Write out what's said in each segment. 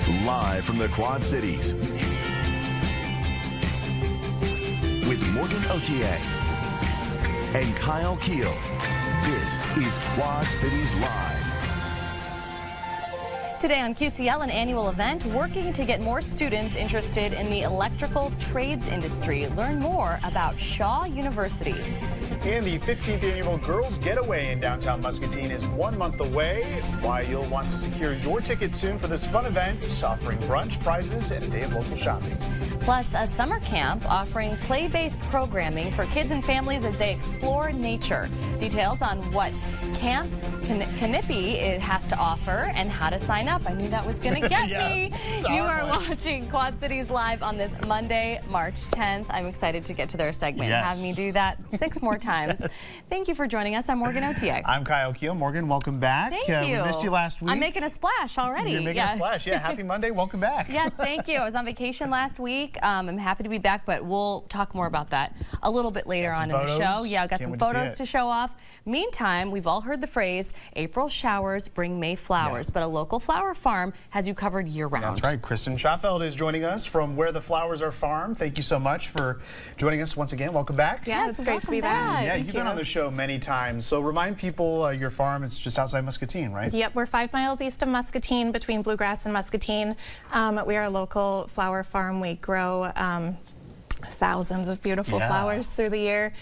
Live from the Quad Cities with Morgan Otier and Kyle Keel. This is Quad Cities Live. Today on QCL, an annual event working to get more students interested in the electrical trades industry. Learn more about Shaw University. And the 15th annual Girls Getaway in downtown Muscatine is 1 month away. Why you'll want to secure your tickets soon for this fun event, offering brunch, prizes, and a day of local shopping. Plus, a summer camp offering play-based programming for kids and families as they explore nature. Details on what Camp Kanippy has to offer and how to sign up. I knew that was going to get me. You are watching Quad Cities Live on this Monday, March 10th. I'm excited to get to their segment. Yes. Have me do that 6 more times. Thank you for joining us. I'm Morgan Otier. I'm Kyle Keel. Morgan, welcome back. Thank you. We missed you last week. I'm making a splash already. You're making a splash. Yeah, happy Monday. Welcome back. Yes, thank you. I was on vacation last week. I'm happy to be back, but we'll talk more about that a little bit later on in the show. Yeah, I've got some photos to show off. Meantime, we've all heard the phrase, April showers bring May flowers, but a local flower farm has you covered year-round. That's right. Kristen Schaffeld is joining us from Where the Flowers Are Farmed. Thank you so much for joining us once again. Welcome back. Yeah, it's great to be back. Yeah, you've been on the show many times. So remind people your farm, it's just outside Muscatine, right? Yep, we're 5 miles east of Muscatine, between Bluegrass and Muscatine. We are a local flower farm. We grow thousands of beautiful flowers through the year.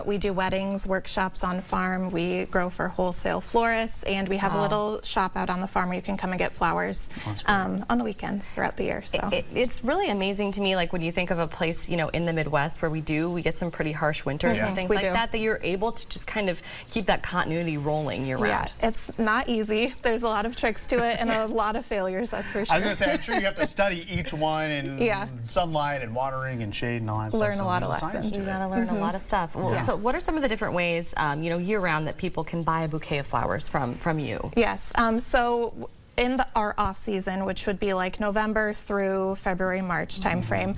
We do weddings, workshops on farm. We grow for wholesale florists, and we have a little shop out on the farm where you can come and get flowers on the weekends throughout the year. So it's really amazing to me, like when you think of a place, you know, in the Midwest where we get some pretty harsh winters and things like that, that you're able to just kind of keep that continuity rolling year round. Yeah, it's not easy. There's a lot of tricks to it and a lot of failures, that's for sure. I was going to say, I'm sure you have to study each one and sunlight and watering and shade and all that stuff. Learn a lot of lessons. You gotta learn a lot of stuff. Well, so what are some of the different ways, you know, year-round that people can buy a bouquet of flowers from you? Yes. So in our off season, which would be like November through February, March timeframe,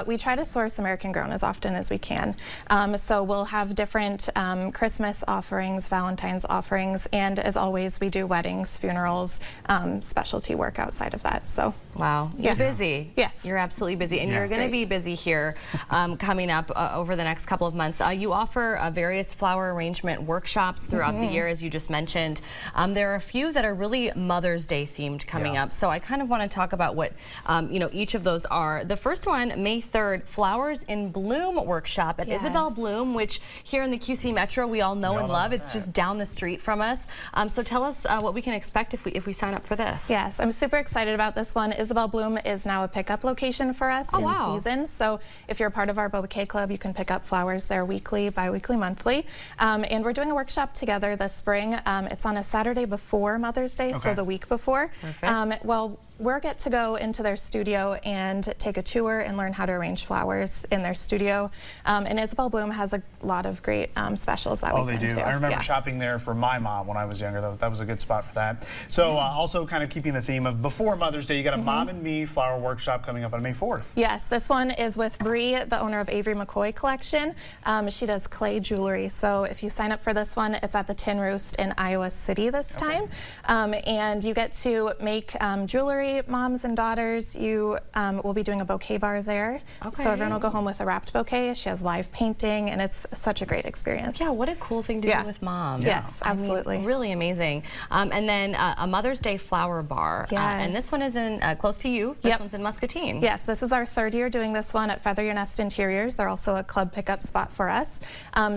we try to source American grown as often as we can. So we'll have different Christmas offerings, Valentine's offerings, and as always, we do weddings, funerals, specialty work outside of that. So wow, you're busy. Yes, you're absolutely busy, and you're going to be busy here coming up over the next couple of months. You offer various flower arrangement workshops throughout the year, as you just mentioned. There are a few that are really Mother's Day themed coming up, so I kind of want to talk about what you know, each of those are. The first one, May 3rd, Flowers in Bloom workshop at Isabel Bloom, which here in the QC Metro we all know and love. It's just down the street from us. So tell us what we can expect if we sign up for this. Yes, I'm super excited about this one. Isabel Bloom is now a pickup location for us in season. So if you're a part of our bouquet club, you can pick up flowers there weekly, bi-weekly, monthly. And we're doing a workshop together this spring. It's on a Saturday before Mother's Day, so the week before. Well, we'll get to go into their studio and take a tour and learn how to arrange flowers in their studio. And Isabel Bloom has a lot of great specials that weekend they do. too. I remember shopping there for my mom when I was younger. That was a good spot for that. So also kind of keeping the theme of before Mother's Day, you got a Mom and Me flower workshop coming up on May 4th. Yes, this one is with Bree, the owner of Avery McCoy Collection. She does clay jewelry. So if you sign up for this one, it's at the Tin Roost in Iowa City this time. And you get to make jewelry, moms and daughters. You will be doing a bouquet bar there. So everyone will go home with a wrapped bouquet. She has live painting, and it's such a great experience. Yeah, what a cool thing to do with mom. Yes, absolutely. I mean, really amazing. And then a Mother's Day flower bar. And this one is in close to you. This one's in Muscatine. Yes, this is our 3rd year doing this one at Feather Your Nest Interiors. They're also a club pickup spot for us.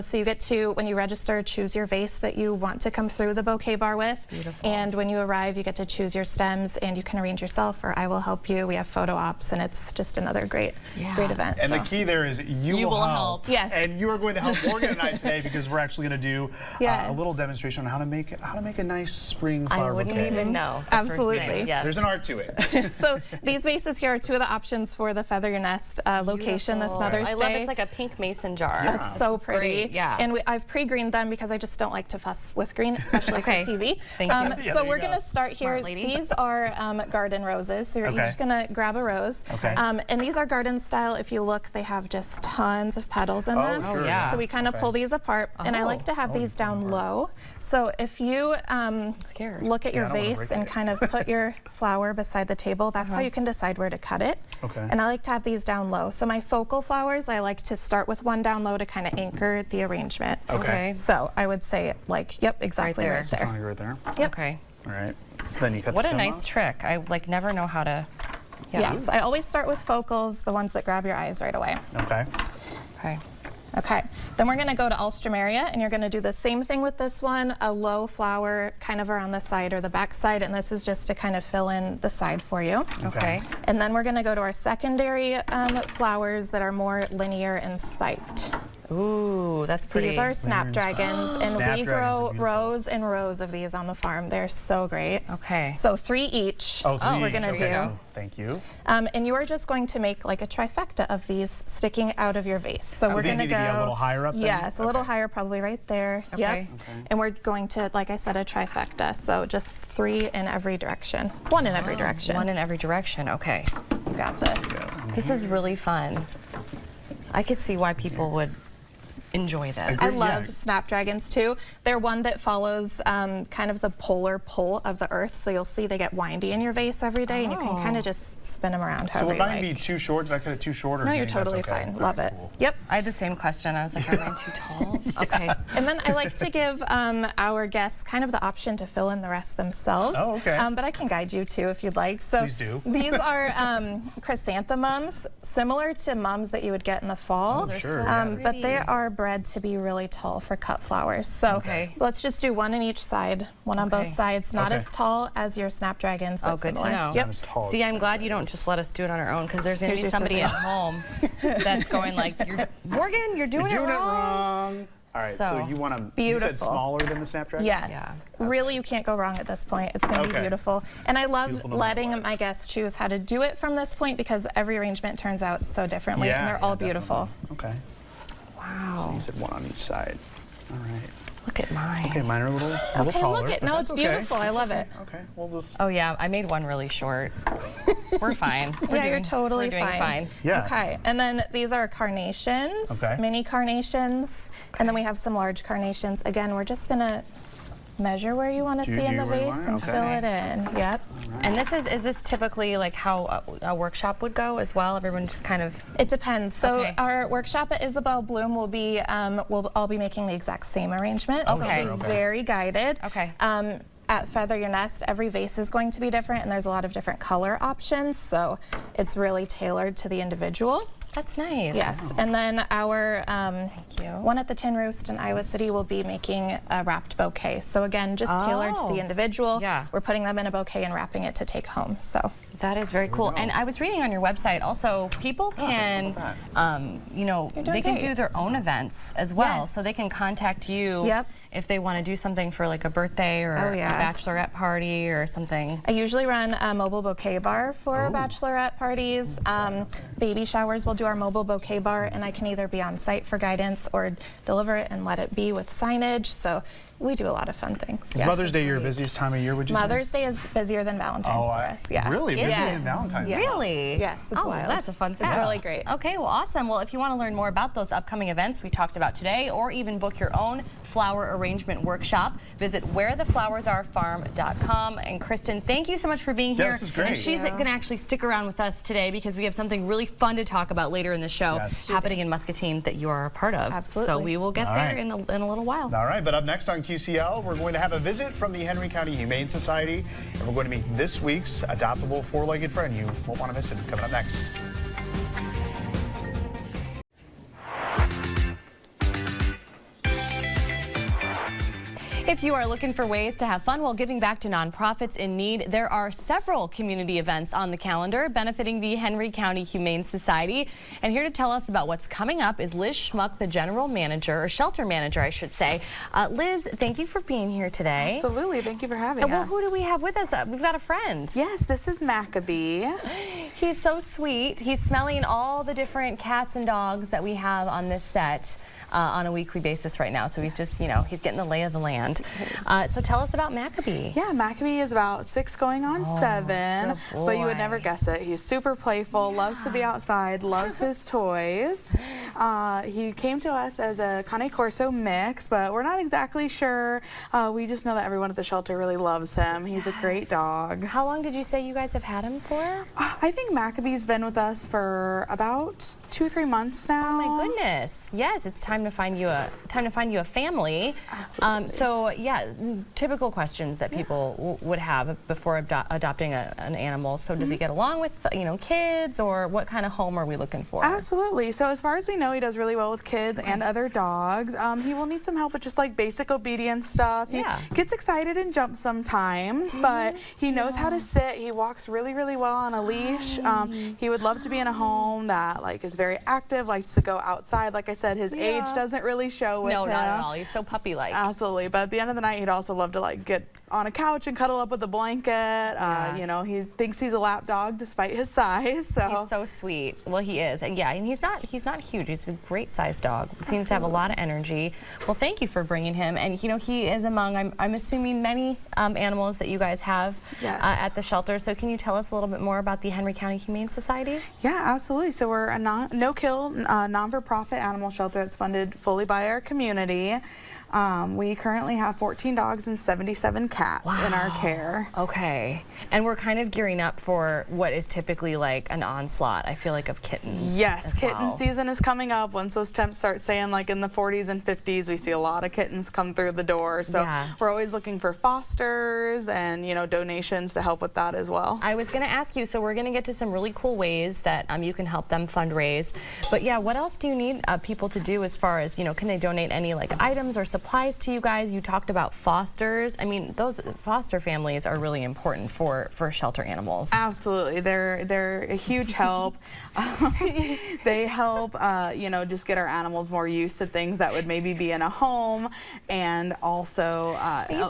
So you get to, when you register, choose your vase that you want to come through the bouquet bar with. Beautiful. And when you arrive, you get to choose your stems, and you can arrange yourself, or I will help you. We have photo ops, and it's just another great event. And the key there is you will help. Yes. And you are going to help Morgan and I today, because we're actually going to do a little demonstration on how to make a nice spring flower bouquet. I wouldn't even know. Absolutely. There's an art to it. So these vases here are 2 of the options for the Feather Your Nest location this Mother's Day. I love it's like a pink mason jar. It's so pretty. Yeah. And I've pre-greened them because I just don't like to fuss with green, especially for TV. Thank you. So we're going to start here. These are garden garden roses. So you're Okay. each gonna grab a rose. Okay. And these are garden style. If you look, they have just tons of petals in Oh, them. sure. yeah. So we kind of Okay. pull these apart, and I like to have these down low. So if you scared. look at your I don't wanna vase break and it. kind of put your flower beside the table, that's how you can decide where to cut it. Okay. And I like to have these down low. So my focal flowers, I like to start with one down low to kind of anchor the arrangement. Okay. So I would say like, yep, exactly there. right there. Kind of right there. Yep. Okay. All right. So then you cut What the a stem nice off. trick. I like never know how to. Yeah. Yes, I always start with focals, the ones that grab your eyes right away. Okay. Okay. Okay, then we're gonna go to Alstroemeria, and you're gonna do the same thing with this one, a low flower kind of around the side or the back side, and this is just to kind of fill in the side for you. Okay. And then we're gonna go to our secondary flowers that are more linear and spiked. Ooh, that's pretty. These are snapdragons, and we Snapdragons are grow beautiful. rows and rows of these on the farm. They're so great. Okay. So 3 each. Oh, three we're each. gonna Okay, do. so thank you. And you are just going to make like a trifecta of these sticking out of your vase. So we're these going to need to go be a little higher up then? Yes, a little Okay. higher, probably right there. Okay. Yep. And we're going to, like I said, a trifecta. So just 3 in every direction. 1 in every direction. One in every direction. Okay. You got this. This is really fun. I could see why people would enjoy this. I Agree. love Yeah. snapdragons too. They're one that follows kind of the polar pull of the earth. So you'll see they get windy in your vase every day, and you can kind Oh. of just spin them around So however would you mine like. be too short? Did I cut it too short? Or No, do you you're think that's totally okay? fine. All Love right, it. cool. Yep. I had the same question. I was like, are mine too tall? Okay. And then I like to give our guests kind of the option to fill in the rest themselves. Oh, okay. But I can guide you too if you'd like. So Please do. These are chrysanthemums, similar to mums that you would get in the fall. Oh, sure, yeah. But they are bred to be really tall for cut flowers. So Okay. let's just do 1 on each side, 1 on both Okay. sides. Not Okay. as tall as your snapdragons, but Oh, good to similar. know. Yep. Not as tall as See, I'm the glad you don't just let us do it on our own, because there's going to Here's be your somebody at scissors. home that's going like, Morgan, you're doing, You're doing it it wrong. wrong. All right, so So, you want to, you said beautiful. smaller than the Snapdragon? Yes. Yeah. Really, you can't go wrong at this point. It's going to be Okay. beautiful. And I love Beautiful no matter letting what. my guests choose how to do it from this point, because every arrangement turns out so differently, Yeah, and they're all beautiful. definitely. Okay. So Wow. you said 1 on each side. All right. Look at mine. Okay, mine are a little Okay, taller. look it. but No, that's it's okay. beautiful. I love it. Okay, we'll just. Oh, yeah. I made one really short. We're fine. Yeah, you're totally we're doing fine. Yeah. Okay, and then these are carnations, Okay. mini carnations, and then we have some large carnations. Again, we're just gonna measure where you want to Do see in you the where you vase want it? and Okay. fill it in. Yep. And is this typically like how a workshop would go as well? Everyone just kind of. It depends. So Okay. our workshop at Isabel Bloom will be, we'll all be making the exact same arrangement. So Okay. it'll be Okay. very guided. Okay. At Feather Your Nest, every vase is going to be different, and there's a lot of different color options. So it's really tailored to the individual. That's nice. Yes, and then our you. one at the Tin Roost in Iowa City will be making a wrapped bouquet. So again, just tailored to Oh. the individual. Yeah. We're putting them in a bouquet and wrapping it to take home. So That is very cool. go. And I was reading on your website also, people can, you know, You're they doing can great. do their own events as well. So Yes. they can contact you Yep. if they want to do something for like a birthday or Oh, yeah. a bachelorette party or something. I usually run a mobile bouquet bar for bachelorette parties. Baby showers, we'll do our mobile bouquet bar, and I can either be on site for guidance or deliver it and let it be with signage. So we do a lot of fun things. Is Mother's Day your busiest time of year, would you say? Mother's Day is busier than Valentine's for us. Yeah. Really? Busier Yes. than Valentine's Yeah. Day? Really? Yes, it's oh, wild. That's a fun fact. It's really great. Okay, well, awesome. Well, if you want to learn more about those upcoming events we talked about today, or even book your own flower arrangement workshop, visit wheretheflowersArefarm.com. And Kristen, thank you so much for being here. this is great. And she's Yeah. going to actually stick around with us today because we have something really fun to talk about later in the show Yes. happening in Muscatine that you are a part of. Absolutely. So we will get All there right. in a little while. All right, but up next on QCL, we're going to have a visit from the Henry County Humane Society, and we're going to meet this week's adoptable four-legged friend. You won't want to miss it. Coming up next. If you are looking for ways to have fun while giving back to nonprofits in need, there are several community events on the calendar benefiting the Henry County Humane Society. And here to tell us about what's coming up is Liz Schmuck, the general manager, or shelter manager, I should say. Liz, thank you for being here today. Absolutely. Thank you for having Well, us. who do we have with us? We've got a friend. Yes, this is Maccabee. He's so sweet. He's smelling all the different cats and dogs that we have on this set. on a weekly basis right now. So he's just, you know, he's getting the lay of the land. So tell us about Maccabee. Yeah, Maccabee is about 6 going on 7, but you would never guess it. He's super playful, loves to be outside, loves his toys. He came to us as a Cane Corso mix, but we're not exactly sure. We just know that everyone at the shelter really loves him. He's a great dog. How long did you say you guys have had him for? I think Maccabee's been with us for about 2-3 months now. Oh my goodness! Yes, it's time to find you a family. Absolutely. So yeah, typical questions that people would have before adopting an animal. So does he get along with kids, or what kind of home are we looking for? Absolutely. So as far as we know, he does really well with kids and other dogs. He will need some help with just like basic obedience stuff. He gets excited and jumps sometimes, but he knows how to sit. He walks really, really well on a leash. He would love to be in a home that is very active, likes to go outside. Like I said, his age doesn't really show with him. No, not at all. He's so puppy-like. Absolutely. But at the end of the night, he'd also love to get on a couch and cuddle up with a blanket. He thinks he's a lap dog despite his size. So he's so sweet. Well, he is, and he's not huge. He's a great sized dog. Seems to have a lot of energy. Well, thank you for bringing him. And he is among, I'm assuming, many animals that you guys have at the shelter. So can you tell us a little bit more about the Henry County Humane Society? Yeah, absolutely. So we're a no-kill, non-for-profit animal shelter that's funded fully by our community. We currently have 14 dogs and 77 cats in our care. Okay. And we're kind of gearing up for what is typically like an onslaught, I feel like, of kittens. Yes, kitten season is coming up. Once those temps start saying in the 40s and 50s, we see a lot of kittens come through the door. So we're always looking for fosters and, donations to help with that as well. I was going to ask you, so we're going to get to some really cool ways that you can help them fundraise. But yeah, what else do you need people to do as far as, can they donate any items or supplies to you guys? You talked about fosters. I mean, those foster families are really important for shelter animals. Absolutely. They're a huge help. They help, just get our animals more used to things that would maybe be in a home, and also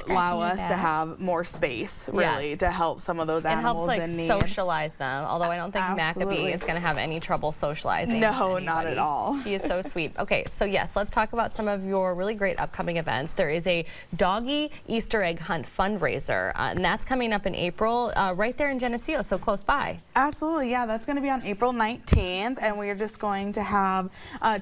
allow us to have more space, really, to help some of those animals in need. It helps socialize them, although I don't think Maccabee is going to have any trouble socializing. No, not at all. He is so sweet. Okay, so yes, let's talk about some of your really great upcoming events. There is a doggy Easter egg hunt fundraiser, and that's coming up in April, right there in Geneseo, so close by. Absolutely, yeah, that's going to be on April 19th, and we are just going to have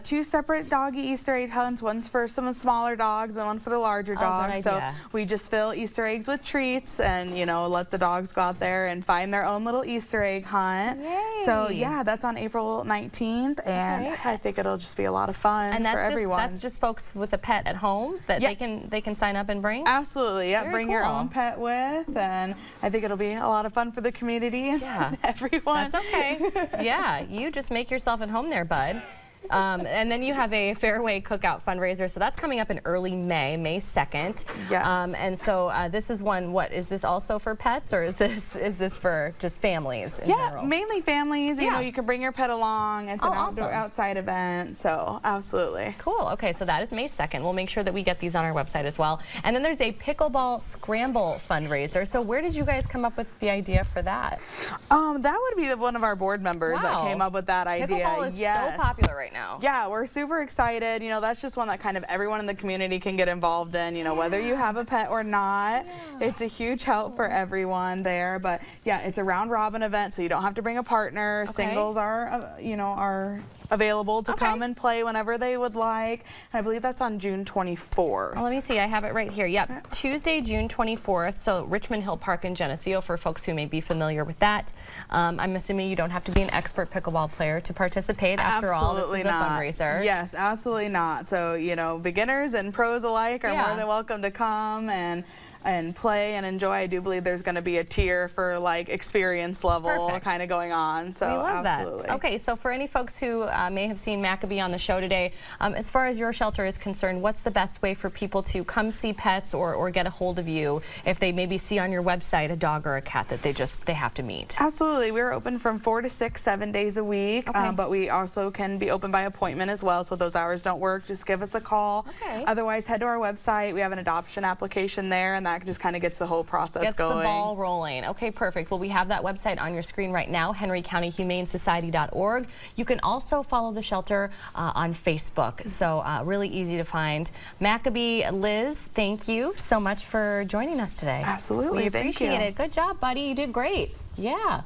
2 separate doggy Easter egg hunts. One's for some smaller dogs and one for the larger dogs. So we just fill Easter eggs with treats and, let the dogs go out there and find their own little Easter egg hunt. Yay. So yeah, that's on April 19th, and I think it'll just be a lot of fun for everyone. And that's just folks with a pet at home that they can sign up and bring? Absolutely, yeah. Bring your own cool. pet with, and I think it'll be a lot of fun for the community and everyone. That's okay. Yeah, you just make yourself at home there, bud. And then you have a Fairway Cookout fundraiser, so that's coming up in early May 2nd. Yes. And so this is one. What is this also for pets, or is this for just families? In general? Mainly families. You can bring your pet along. It's an outdoor, awesome. outside event, so absolutely. Cool. Okay, so that is May 2nd. We'll make sure that we get these on our website as well. And then there's a pickleball scramble fundraiser. So where did you guys come up with the idea for that? That would be one of our board members that came up with that idea. Pickleball is so popular right now. Yeah, we're super excited. That's just one that kind of everyone in the community can get involved in, whether you have a pet or not. It's a huge help for everyone there. But yeah, it's a round robin event, so you don't have to bring a partner. Singles are, are available to come and play whenever they would like. I believe that's on June 24th. Well, let me see. I have it right here. Yep, Tuesday, June 24th. So Richmond Hill Park in Geneseo, for folks who may be familiar with that. I'm assuming you don't have to be an expert pickleball player to participate. After all, this is a fundraiser. Yes, absolutely not. So, beginners and pros alike are more than welcome to come and play and enjoy. I do believe there's going to be a tier for experience level kind of going on. So we love absolutely. That. Okay, so for any folks who may have seen Maccabee on the show today, as far as your shelter is concerned, what's the best way for people to come see pets or get a hold of you if they maybe see on your website a dog or a cat that they have to meet? Absolutely. We're open from 4 to 6, 7 days a week, but we also can be open by appointment as well, so those hours don't work. Just give us a call. Otherwise, head to our website. We have an adoption application there, and that back, just kind of gets the whole process going. Gets the ball rolling. Okay, perfect. Well, we have that website on your screen right now, henrycountyhumanesociety.org. You can also follow the shelter on Facebook, so really easy to find. Maccabee, Liz, thank you so much for joining us today. Absolutely, we thank you. appreciate it. Good job, buddy. You did great. Yeah.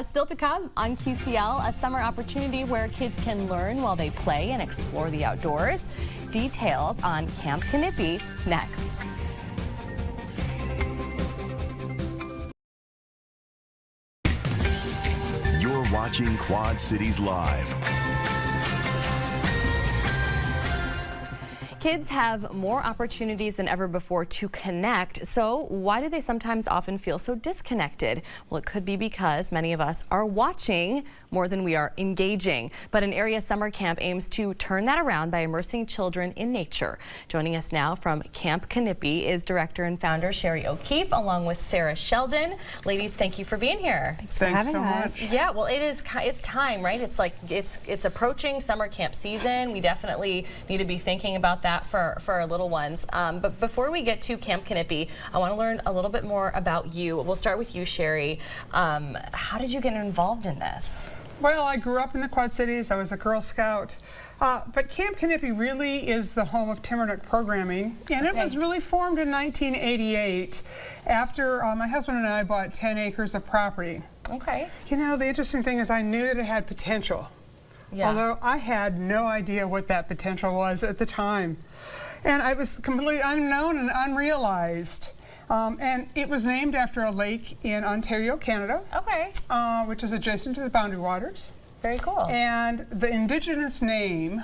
Still to come on QCL, a summer opportunity where kids can learn while they play and explore the outdoors. Details on Camp Knippy next. You're watching Quad Cities Live. Kids have more opportunities than ever before to connect, so why do they sometimes often feel so disconnected? Well, it could be because many of us are watching more than we are engaging. But an area summer camp aims to turn that around by immersing children in nature. Joining us now from Camp Knippy is director and founder Sherry O'Keefe, along with Sarah Sheldon. Ladies, thank you for being here. Thanks for having us. Yeah, well, it's time, right? It's like it's approaching summer camp season. We definitely need to be thinking about that for our little ones. But before we get to Camp Knippy, I want to learn a little bit more about you. We'll start with you, Sherry. How did you get involved in this? Well, I grew up in the Quad Cities. I was a Girl Scout. But Camp Knippy really is the home of Timbernook programming, and it was really formed in 1988 after my husband and I bought 10 acres of property. Okay. You know, the interesting thing is I knew that it had potential. Yeah. Although I had no idea what that potential was at the time. And I was completely unknown and unrealized. And it was named after a lake in Ontario, Canada. Okay. Which is adjacent to the Boundary Waters. Very cool. And the indigenous name,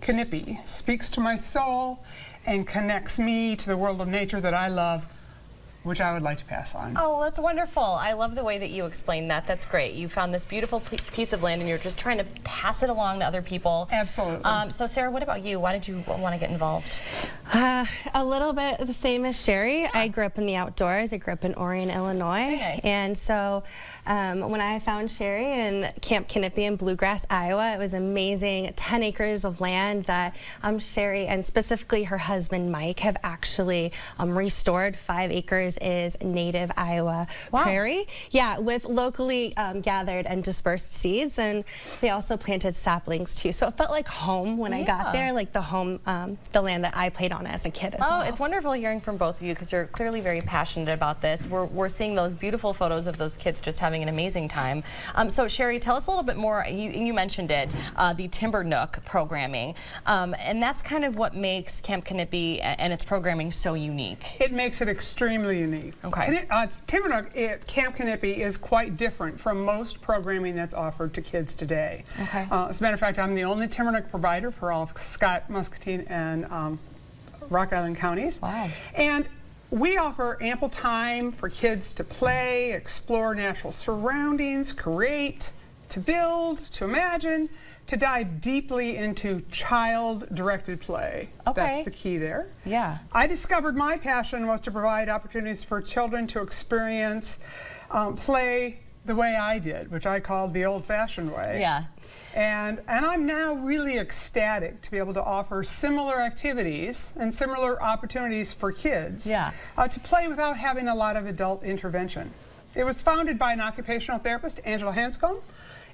Knippy, speaks to my soul and connects me to the world of nature that I love, which I would like to pass on. Oh, that's wonderful. I love the way that you explained that. That's great. You found this beautiful piece of land and you're just trying to pass it along to other people. Absolutely. So Sarah, what about you? Why did you want to get involved? A little bit the same as Sherry. Yeah. I grew up in the outdoors. I grew up in Orion, Illinois. Nice. And so when I found Sherry in Camp Knippy in Bluegrass, Iowa, it was amazing. 10 acres of land that Sherry and specifically her husband Mike have actually restored. 5 acres is native Iowa prairie. Yeah, with locally gathered and dispersed seeds, and they also planted saplings too. So it felt like home when I got there, like the home, the land that I played on as a kid as well. Oh, it's wonderful hearing from both of you because you're clearly very passionate about this. We're seeing those beautiful photos of those kids just having an amazing time. So Sherry, tell us a little bit more. You mentioned it, the Timbernook programming, and that's kind of what makes Camp Knippy and its programming so unique. It makes it extremely unique. Okay. Timbernook at Camp Knippy is quite different from most programming that's offered to kids today. Okay. As a matter of fact, I'm the only Timbernook provider for all of Scott, Muscatine, and Rock Island counties. Wow. And we offer ample time for kids to play, explore natural surroundings, create, to build, to imagine, to dive deeply into child-directed play. Okay. That's the key there. Yeah. I discovered my passion was to provide opportunities for children to experience play the way I did, which I called the old-fashioned way. Yeah. And I'm now really ecstatic to be able to offer similar activities and similar opportunities for kids to play without having a lot of adult intervention. It was founded by an occupational therapist, Angela Hanscomb,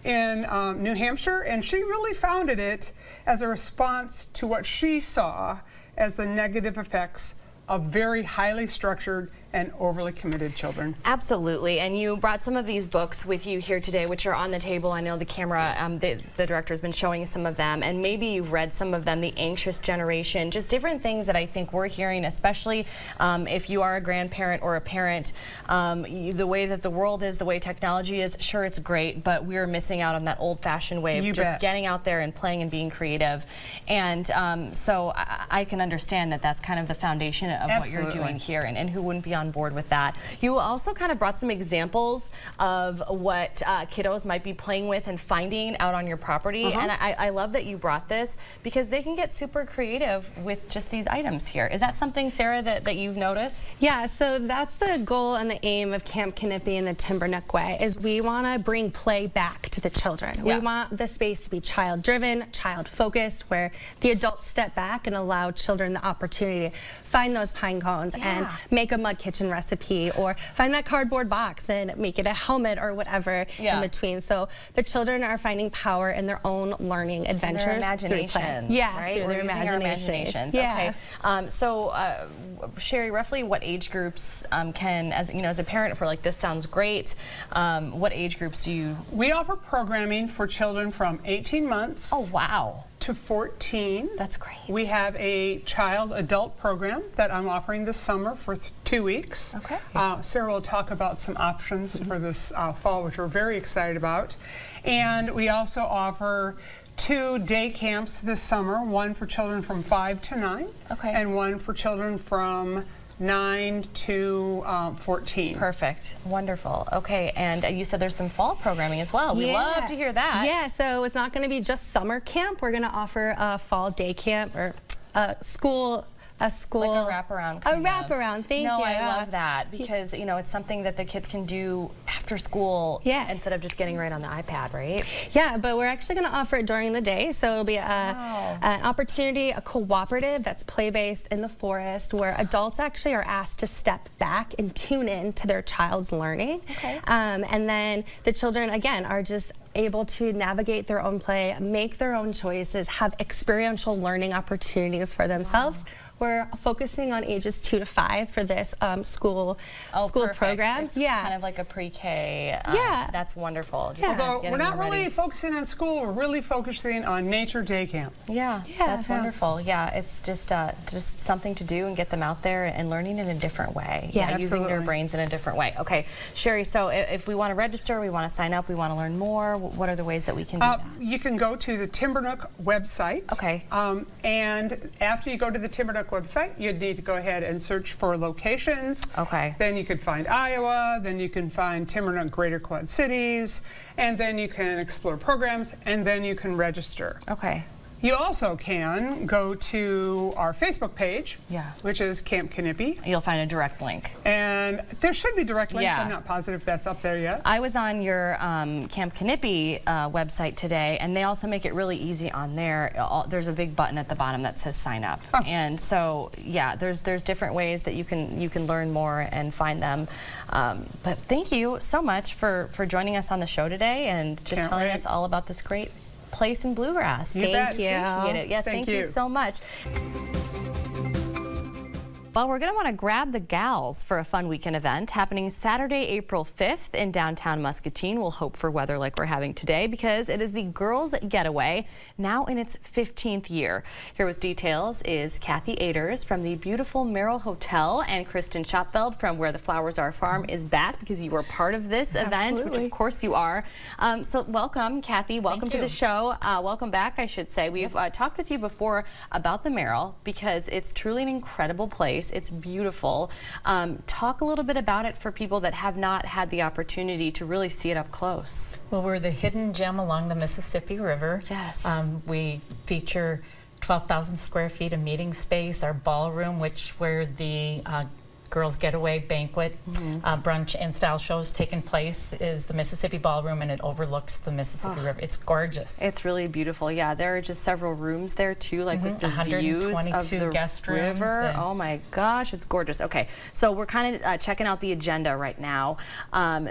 in New Hampshire, and she really founded it as a response to what she saw as the negative effects of very highly structured and overly committed children. Absolutely, and you brought some of these books with you here today, which are on the table. I know the camera, the director's been showing some of them, and maybe you've read some of them, The Anxious Generation, just different things that I think we're hearing, especially if you are a grandparent or a parent. The way that the world is, the way technology is, sure, it's great, but we're missing out on that old-fashioned way of just getting out there and playing and being creative. And so I can understand that that's kind of the foundation of what you're doing here, and who wouldn't be on board with that. You also kind of brought some examples of what kiddos might be playing with and finding out on your property, and I love that you brought this because they can get super creative with just these items here. Is that something, Sarah, that you've noticed? Yeah, so that's the goal and the aim of Camp Knippy and the Timbernook Way, is we want to bring play back to the children. We want the space to be child-driven, child-focused, where the adults step back and allow children the opportunity to find those pine cones and make a mud kitchen kitchen recipe, or find that cardboard box and make it a helmet or whatever in between. So the children are finding power in their own learning adventures through play. Yeah, right? through their imaginations. Yeah. Okay. So, Sherry, roughly what age groups can, as you know, as a parent, for like this sounds great. What age groups do you? We offer programming for children from 18 months. Oh, wow. To 14. That's great. We have a child-adult program that I'm offering this summer for 2 weeks. Okay. Sarah will talk about some options for this fall, which we're very excited about. And we also offer 2 day camps this summer, one for children from 5 to 9, and one for children from 9 to 14. Perfect. Wonderful. Okay, and you said there's some fall programming as well. We love to hear that. Yeah, so it's not going to be just summer camp. We're going to offer a fall day camp or a school. Like a wraparound. Thank you. No, I love that because, you know, it's something that the kids can do after school instead of just getting right on the iPad, right? Yeah, but we're actually going to offer it during the day. So it'll be an opportunity, a cooperative that's play-based in the forest where adults actually are asked to step back and tune in to their child's learning. Okay. And then the children, again, are just able to navigate their own play, make their own choices, have experiential learning opportunities for themselves. Wow. We're focusing on ages 2 to 5 for this school program. It's kind of like a pre-K. That's wonderful. Although we're not really focusing on school, we're really focusing on nature day camp. That's wonderful. Yeah, it's just something to do and get them out there and learning in a different way. Using their brains in a different way. Okay, Sherry, so if we want to register, we want to sign up, we want to learn more, what are the ways that we can do that? You can go to the Timbernook website. Okay. And after you go to the Timbernook website, you'd need to go ahead and search for locations. Okay. Then you could find Iowa, then you can find Timbernook Greater Quad Cities, and then you can explore programs, and then you can register. Okay. You also can go to our Facebook page, which is Camp Knippy. You'll find a direct link. And there should be direct links. I'm not positive if that's up there yet. I was on your Camp Knippy website today, and they also make it really easy on there. There's a big button at the bottom that says sign up. And so, there's different ways that you can learn more and find them. But thank you so much for joining us on the show today and just telling us all about this great place in Bluegrass. Thank you. Appreciate it. Yes, thank you so much. Well, we're going to want to grab the gals for a fun weekend event happening Saturday, April 5th in downtown Muscatine. We'll hope for weather like we're having today because it is the Girls Getaway, now in its 15th year. Here with details is Kathy Aders from the beautiful Merrill Hotel, and Kristen Schopfeld from Where the Flowers Are Farm is back because you were part of this event, which of course you are. So welcome, Kathy. Welcome to the show. Welcome back, I should say. We've talked with you before about the Merrill because it's truly an incredible place. It's beautiful. Talk a little bit about it for people that have not had the opportunity to really see it up close. Well, we're the hidden gem along the Mississippi River. Yes. We feature 12,000 square feet of meeting space. Our ballroom, where the Girls Getaway banquet, brunch and style shows taking place, is the Mississippi Ballroom, and it overlooks the Mississippi River. It's gorgeous. It's really beautiful. Yeah, there are just several rooms there too, like with the views of the guest river. Oh my gosh, it's gorgeous. Okay, so we're kind of checking out the agenda right now.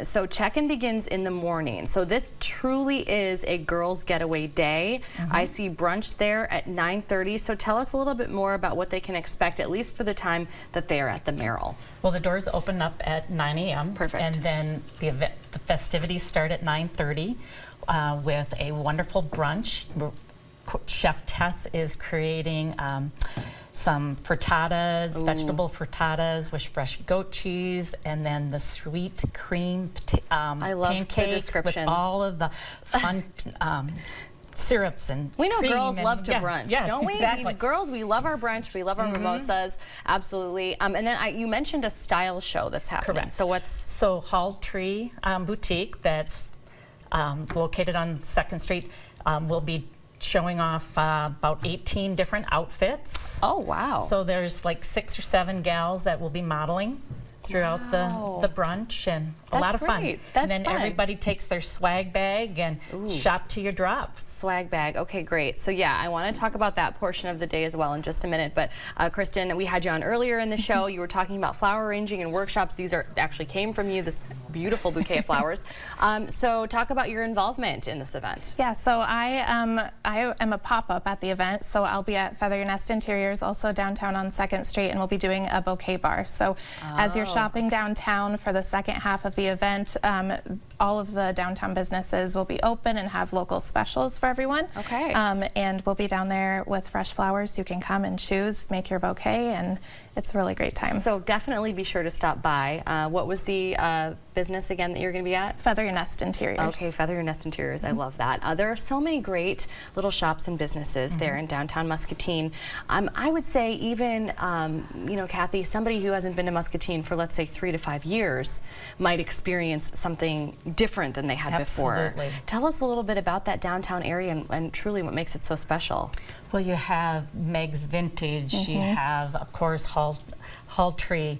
So check-in begins in the morning. So this truly is a Girls Getaway day. I see brunch there at 9:30. So tell us a little bit more about what they can expect, at least for the time that they are at the Merrill. Well, the doors open up at 9 a.m. Perfect. And then the festivities start at 9:30 with a wonderful brunch. Chef Tess is creating some frittatas, vegetable frittatas with fresh goat cheese, and then the sweet cream pancakes with all of the fun syrups and we know cream girls and, love to brunch, don't we? Exactly. Girls, we love our brunch, we love our mimosas, absolutely. And then you mentioned a style show that's happening. Correct. So Hall Tree Boutique, that's located on 2nd Street, will be showing off about 18 different outfits. Oh, wow. So there's like 6 or 7 gals that will be modeling throughout the brunch, and a lot of fun. Great. That's and then fun. everybody takes their swag bag and shop to your drop. Swag bag. Okay, great. So yeah, I want to talk about that portion of the day as well in just a minute. But Kristen, we had you on earlier in the show. You were talking about flower arranging and workshops. These are actually came from you, this beautiful bouquet of flowers. So talk about your involvement in this event. Yeah, so I am a pop-up at the event. So I'll be at Feather Your Nest Interiors, also downtown on 2nd Street, and we'll be doing a bouquet bar. So as you're shopping downtown for the second half of the event, all of the downtown businesses will be open and have local specials for everyone. Okay. And we'll be down there with fresh flowers. You can come and choose, make your bouquet, and it's a really great time. So definitely be sure to stop by. What was the business again that you're going to be at? Feather Your Nest Interiors. Okay, Feather Your Nest Interiors. I love that. There are so many great little shops and businesses there in downtown Muscatine. I would say even, you know, Kathy, somebody who hasn't been to Muscatine for, let's say, 3 to 5 years might experience something different than they had before. Tell us a little bit about that downtown area and truly what makes it so special. Well, you have Meg's Vintage, you have, of course, Haltree,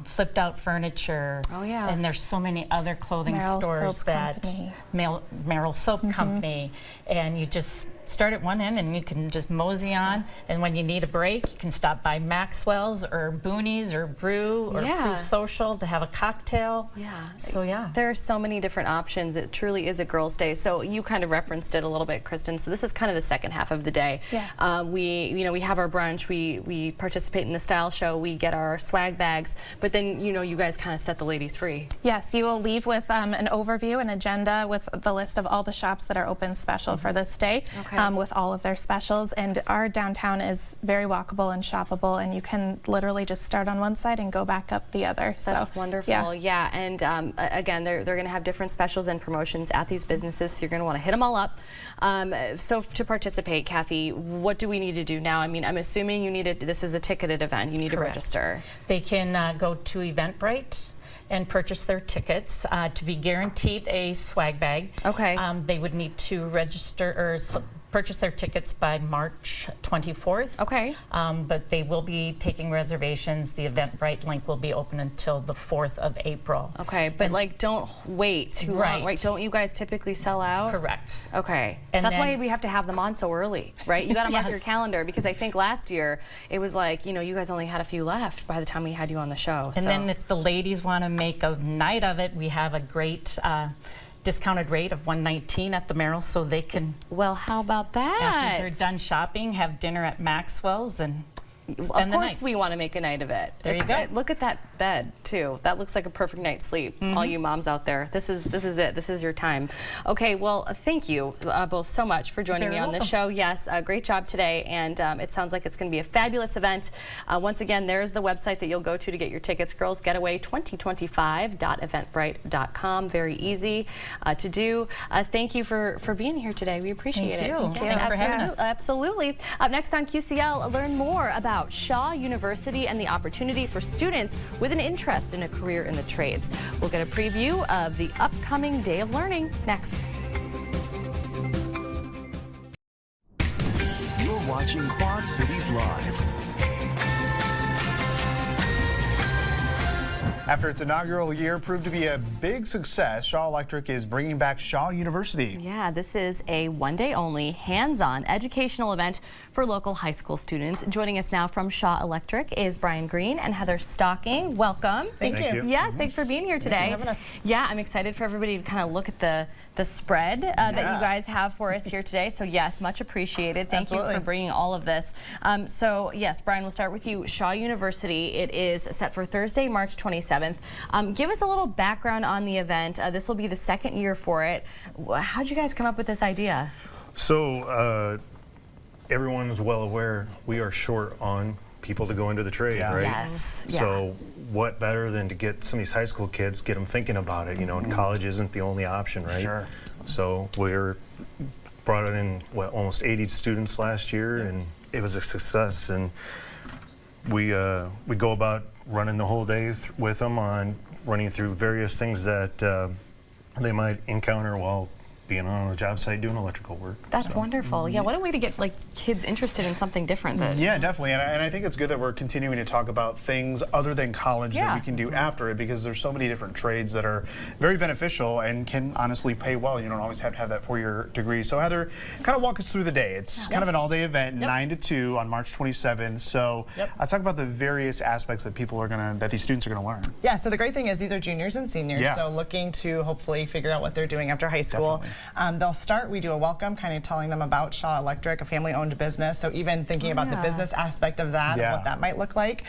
Flipped Out Furniture. Oh, yeah. And there's so many other clothing stores that Merrill Soap Company, and you just start at one end and you can just mosey on, and when you need a break you can stop by Maxwell's or Boonies or Brew or Proof Social to have a cocktail. So yeah, there are so many different options. It truly is a girls' day. So you kind of referenced it a little bit, Kristen. So this is kind of the second half of the day. We have our brunch, we participate in the style show, we get our swag bags, but then you guys kind of set the ladies free. Yes, you will leave with an overview, an agenda with the list of all the shops that are open special for this day. With all of their specials, and our downtown is very walkable and shoppable, and you can literally just start on one side and go back up the other. That's wonderful. Yeah, and again, they're going to have different specials and promotions at these businesses, so you're going to want to hit them all up. So to participate, Kathy, what do we need to do now? I mean, I'm assuming this is a ticketed event. You need to register. They can go to Eventbrite and purchase their tickets to be guaranteed a swag bag. Okay. They would need to register or purchase their tickets by March 24th. Okay. But they will be taking reservations. The Eventbrite link will be open until the 4th of April. Okay, but don't wait too long, right? Don't you guys typically sell out? Correct. Okay. And that's why we have to have them on so early, right? You got to mark your calendar, because I think last year it was like, you guys only had a few left by the time we had you on the show. And then if the ladies want to make a night of it, we have a great discounted rate of $119 at the Merrill, so they can. Well, how about that? After they're done shopping, have dinner at Maxwell's and spend the night. Of course, we want to make a night of it. There you go. Look at that bed too. That looks like a perfect night's sleep. All you moms out there, this is it. This is your time. Okay. Well, thank you both so much for joining me on this show. Yes, great job today, and it sounds like it's going to be a fabulous event. Once again, there's the website that you'll go to get your tickets. Girls Getaway 2025.eventbrite.com. Very easy to do. Thank you for being here today. We appreciate it. Thank you. Thanks for having us. Absolutely. Up next on QCL, learn more about Shaw University and the opportunity for students with an interest in a career in the trades. We'll get a preview of the upcoming Day of Learning next. You're watching Quad Cities Live. After its inaugural year proved to be a big success, Shaw Electric is bringing back Shaw University. Yeah, this is a one-day-only, hands-on educational event for local high school students. Joining us now from Shaw Electric is Brian Green and Heather Stocking. Welcome. Thank you. Yes, thanks for being here today. Thanks for having us. Yeah, I'm excited for everybody to kind of look at the spread that you guys have for us here today. So yes, much appreciated. Thank you for bringing all of this. So yes, Brian, we'll start with you. Shaw University, it is set for Thursday, March 27th. Give us a little background on the event. This will be the second year for it. How'd you guys come up with this idea? So everyone is well aware we are short on people to go into the trade, right? Yes. So what better than to get some of these high school kids, get them thinking about it, and college isn't the only option, right? Sure. So we're brought in, almost 80 students last year, and it was a success. And we go about running the whole day with them on running through various things that they might encounter while being on a job site doing electrical work. That's so. wonderful. Yeah, what a way to get like kids interested in something different. That, Yeah, definitely. And I think it's good that we're continuing to talk about things other than college that we can do after it, because there's so many different trades that are very beneficial and can honestly pay well. You don't always have to have that 4-year degree. So Heather, kind of walk us through the day. It's kind of an all-day event, 9 to 2 on March 27th. So talk about the various aspects that that these students are going to learn. Yeah, so the great thing is these are juniors and seniors, so looking to hopefully figure out what they're doing after high school. They'll start, we do a welcome, kind of telling them about Shaw Electric, a family-owned business, so even thinking about the business aspect of that, and what that might look like.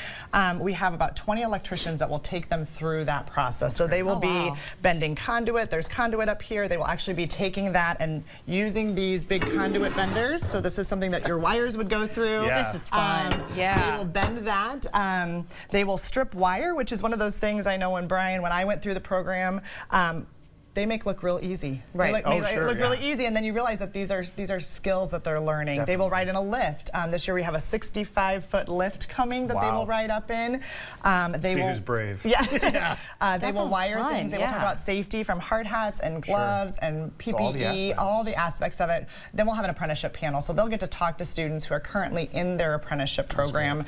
We have about 20 electricians that will take them through that process. So they will be bending conduit, there's conduit up here, they will actually be taking that and using these big conduit benders, so this is something that your wires would go through. This is fun. They will bend that. They will strip wire, which is one of those things I know when I went through the program, they make look real easy. Right. They look really easy, and then you realize that these are skills that they're learning. They will ride in a lift. This year we have a 65-foot lift coming that they will ride up in. Who's brave. Yeah. They will wire things. They will talk about safety, from hard hats and gloves and PPE, all the aspects of it. Then we'll have an apprenticeship panel, so they'll get to talk to students who are currently in their apprenticeship program,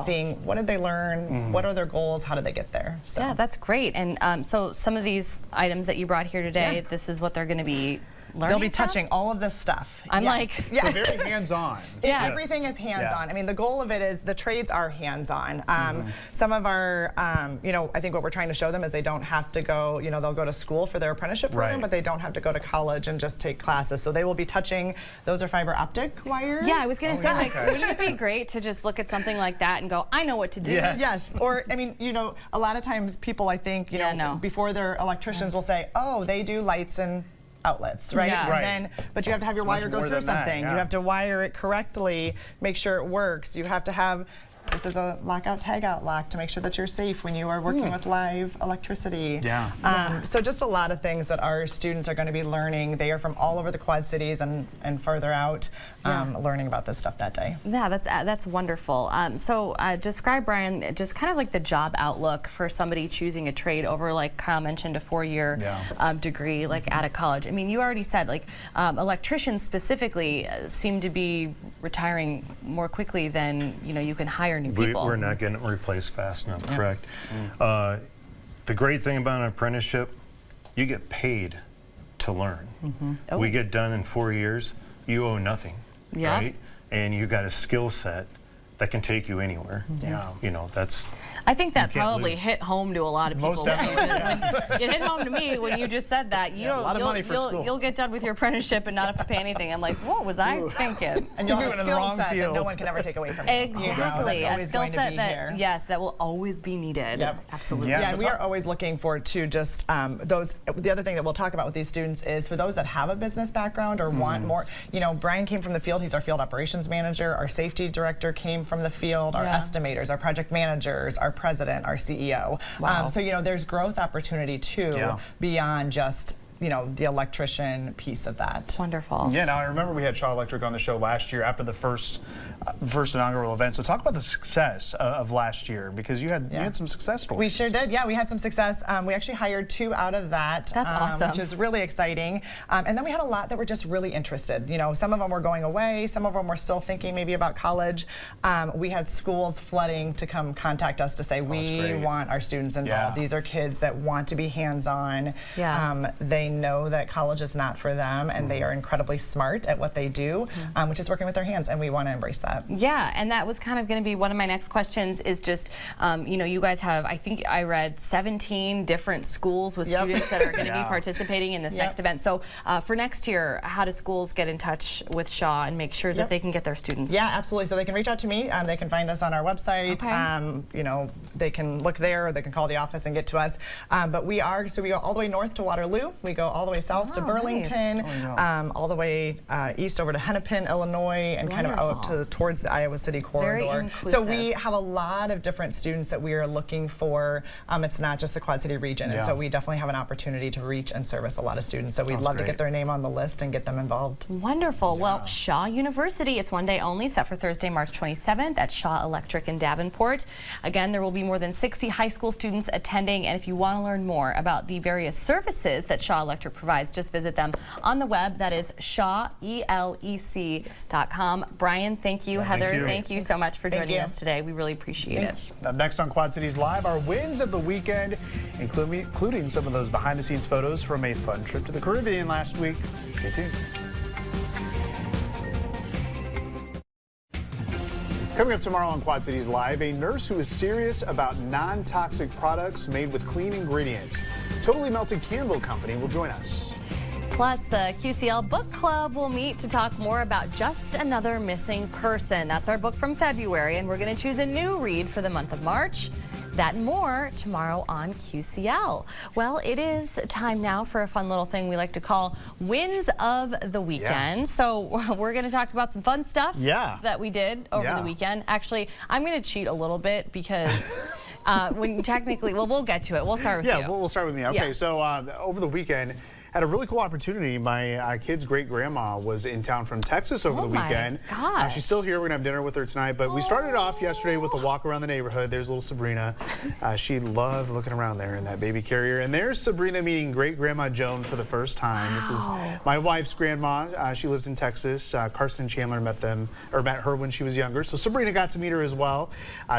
seeing what did they learn, what are their goals, how did they get there. So. Yeah, that's great. And so some of these items that you brought here today, this is what they're going to be learning. They'll be touching all of this stuff. I'm like, so very hands-on. Everything is hands-on. I mean, the goal of it is the trades are hands-on. Some of our, I think what we're trying to show them is they don't have to go, they'll go to school for their apprenticeship program, but they don't have to go to college and just take classes. So they will be touching, those are fiber optic wires. Yeah, I was going to say, like, wouldn't it be great to just look at something like that and go, I know what to do? Yes. Or, I mean, a lot of times people, I think, before they're electricians will say, oh, they do lights and outlets, right? And then, but you have to have your wire go through something. You have to wire it correctly, make sure it works. You have to have, this is a lockout tagout lock to make sure that you're safe when you are working with live electricity. So just a lot of things that our students are going to be learning. They are from all over the Quad Cities and further out, learning about this stuff that day. Yeah, that's wonderful. So describe, Brian, just kind of like the job outlook for somebody choosing a trade over, like Kyle mentioned, a 4-year degree like out of college. I mean, you already said, like, electricians specifically seem to be retiring more quickly than you can hire new people. We're not getting replaced fast enough, correct. The great thing about an apprenticeship, you get paid to learn. We get done in 4 years, you owe nothing, right? And you got a skill set that can take you anywhere. That's... I think that probably hit home to a lot of people. Most definitely. It hit home to me when you just said that. You'll get done with your apprenticeship and not have to pay anything. I'm like, what was I thinking? And you'll have a skill set that no one can ever take away from you. Exactly. A skill set that will always be needed. Absolutely. Yeah, we are always looking for to just the other thing that we'll talk about with these students is for those that have a business background or want more. Brian came from the field. He's our field operations manager. Our safety director came from the field. Our estimators, our project managers, our president, our CEO. So there's growth opportunity too beyond just the electrician piece of that. Wonderful. Yeah, now I remember we had Shaw Electric on the show last year after the first inaugural event. So talk about the success of last year, because you had some success stories. We sure did. Yeah, we had some success. We actually hired 2 out of that. That's awesome. Which is really exciting. And then we had a lot that were just really interested. Some of them were going away. Some of them were still thinking maybe about college. We had schools flooding to come contact us to say, we want our students involved. These are kids that want to be hands-on. They know that college is not for them, and they are incredibly smart at what they do, which is working with their hands, and we want to embrace that. Yeah, and that was kind of going to be one of my next questions is just, you guys have, I think I read 17 different schools with students that are going to be participating in this next event. So for next year, how do schools get in touch with Shaw and make sure that they can get their students? Yeah, absolutely. So they can reach out to me. They can find us on our website. They can look there, or they can call the office and get to us. But we go all the way north to Waterloo. We go all the way south to Burlington, all the way east over to Hennepin, Illinois, and kind of out towards the Iowa City corridor. So we have a lot of different students that we are looking for. It's not just the Quad City region, and so we definitely have an opportunity to reach and service a lot of students. So we'd love to get their name on the list and get them involved. Wonderful. Well, Shaw University, it's one day only, set for Thursday, March 27th at Shaw Electric in Davenport. Again, there will be more more than 60 high school students attending. And if you want to learn more about the various services that Shaw Electric provides, just visit them on the web. That is shawelec.com. Brian, thank you. Heather, thank you so much for joining us today. We really appreciate it. Up next on Quad Cities Live, our wins of the weekend, including some of those behind-the-scenes photos from a fun trip to the Caribbean last week. Stay tuned. Coming up tomorrow on Quad Cities Live, a nurse who is serious about non-toxic products made with clean ingredients. Totally Melted Candle Company will join us. Plus, the QCL Book Club will meet to talk more about Just Another Missing Person. That's our book from February, and we're going to choose a new read for the month of March. That and more tomorrow on QCL. Well, it is time now for a fun little thing we like to call Wins of the Weekend. Yeah. So we're going to talk about some fun stuff that we did over the weekend. Actually, I'm going to cheat a little bit because when technically, well, we'll get to it. We'll start with you. Yeah, we'll start with me. Okay, so over the weekend, had a really cool opportunity. My kid's great-grandma was in town from Texas over the weekend. Oh my gosh. She's still here. We're going to have dinner with her tonight. But we started off yesterday with a walk around the neighborhood. There's little Sabrina. She loved looking around there in that baby carrier. And there's Sabrina meeting great-grandma Joan for the first time. This is my wife's grandma. She lives in Texas. Carson and Chandler met her when she was younger. So Sabrina got to meet her as well.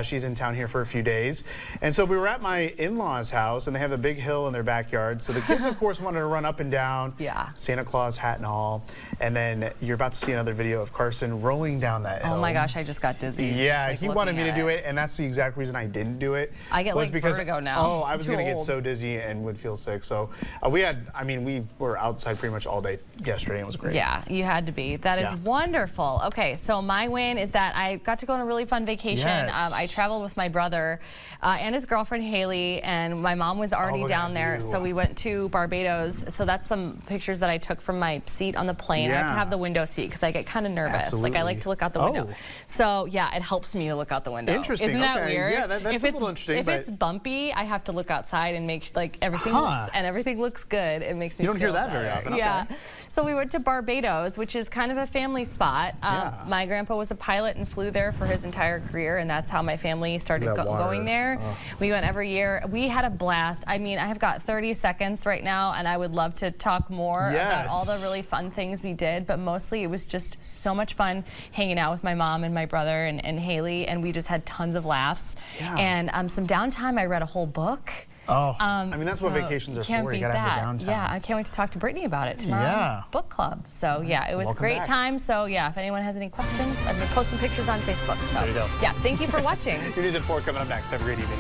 She's in town here for a few days. And so we were at my in-laws' house, and they have a big hill in their backyard. So the kids, of course, wanted to run up and down, Santa Claus hat and all, and then you're about to see another video of Carson rolling down that hill. Oh my gosh, I just got dizzy. Yeah, like he wanted me to do it, and that's the exact reason I didn't do it. I get like vertigo now. Oh, I was going to get so dizzy and would feel sick. So we were outside pretty much all day yesterday, and it was great. Yeah, you had to be. That is wonderful. Okay, so my win is that I got to go on a really fun vacation. Yes. I traveled with my brother and his girlfriend Haley, and my mom was already down there, so we went to Barbados. So that's some pictures that I took from my seat on the plane. I have to have the window seat because I get kind of nervous. Absolutely. Like I like to look out the window. So yeah, it helps me to look out the window. Interesting. Isn't that weird? Yeah, that's a little interesting. If it's bumpy, I have to look outside and make like everything looks good. It makes me. You don't hear that better. very often. Yeah. Okay. So we went to Barbados, which is kind of a family spot. My grandpa was a pilot and flew there for his entire career, and that's how my family started going there. We went every year. We had a blast. I mean, I have got 30 seconds right now, and I would love to talk more about all the really fun things we did, but mostly it was just so much fun hanging out with my mom and my brother and Haley, and we just had tons of laughs. And some downtime. I read a whole book. I mean, that's what vacations are for. You gotta have the downtime. Yeah, I can't wait to talk to Brittany about it tomorrow. Book club. So yeah, it was a great time. So yeah, if anyone has any questions, I'm gonna post some pictures on Facebook. So there you go. Yeah, thank you for watching. Your news at 4 coming up next. Have a great evening.